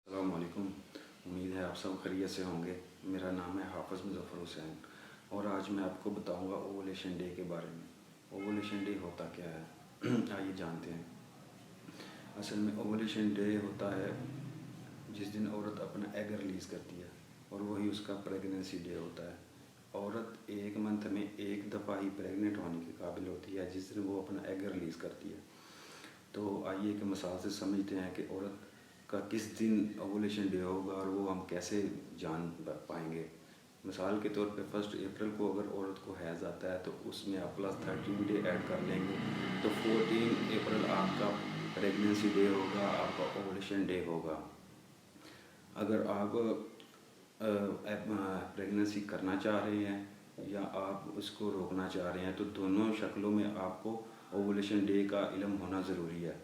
अस्सलाम वालेकुम। उम्मीद है आप सब खैरियत से होंगे। मेरा नाम है हाफ़िज़ मुज़फ़्फ़र हुसैन और आज मैं आपको बताऊंगा ओवुलेशन डे के बारे में। ओवुलेशन डे होता क्या है आइए जानते हैं। असल में ओवुलेशन डे होता है जिस दिन औरत अपना एग रिलीज़ करती है और वही उसका प्रेगनेंसी डे होता है। औरत एक मंथ में एक दफ़ा ही प्रेग्नेंट होने के काबिल होती है जिस दिन वो अपना एग रिलीज़ करती है। तो आइए एक मिसाल से समझते हैं कि औरत का किस दिन ओवुलेशन डे होगा और वो हम कैसे जान पाएंगे। मिसाल के तौर पे 1 अप्रैल को अगर औरत को हैज़ आता है तो उसमें आप +13 डे ऐड कर लेंगे तो 14 अप्रैल आपका प्रेगनेंसी डे होगा, आपका ओवुलेशन डे होगा। अगर आप प्रेगनेंसी करना चाह रहे हैं या आप उसको रोकना चाह रहे हैं तो दोनों शक्लों में आपको ओवुलेशन डे का इल्म होना ज़रूरी है।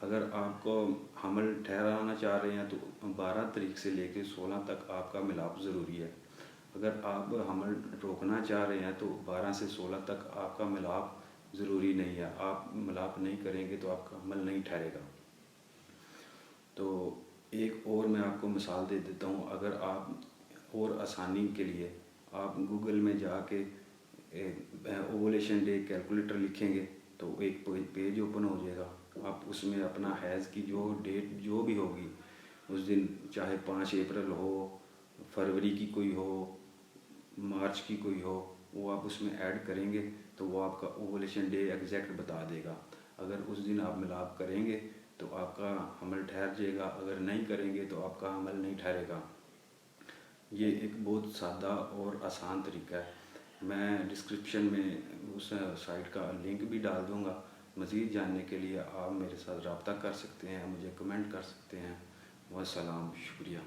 अगर आपको हमल ठहराना चाह रहे हैं तो 12 तारीख से लेकर 16 तक आपका मिलाप ज़रूरी है। अगर आप हमल रोकना चाह रहे हैं तो 12 से 16 तक आपका मिलाप ज़रूरी नहीं है। आप मिलाप नहीं करेंगे तो आपका हमल नहीं ठहरेगा। तो एक और मैं आपको मिसाल दे देता हूँ। अगर आप और आसानी के लिए आप गूगल में जाके ओवुलेशन डे कैलकुलेटर लिखेंगे तो एक पेज ओपन हो जाएगा। आप उसमें अपना हैज़ की जो डेट जो भी होगी उस दिन, चाहे 5 अप्रैल हो, फरवरी की कोई हो, मार्च की कोई हो, वो आप उसमें ऐड करेंगे तो वो आपका ओवुलेशन डे एग्जैक्ट बता देगा। अगर उस दिन आप मिलाप करेंगे तो आपका हमल ठहर जाएगा, अगर नहीं करेंगे तो आपका हमल नहीं ठहरेगा। ये एक बहुत सादा और आसान तरीका है। मैं डिस्क्रिप्शन में उस साइट का लिंक भी डाल दूँगा। मज़ीद जानने के लिए आप मेरे साथ रब्ता कर सकते हैं, मुझे कमेंट कर सकते हैं। वस्सलाम, शुक्रिया।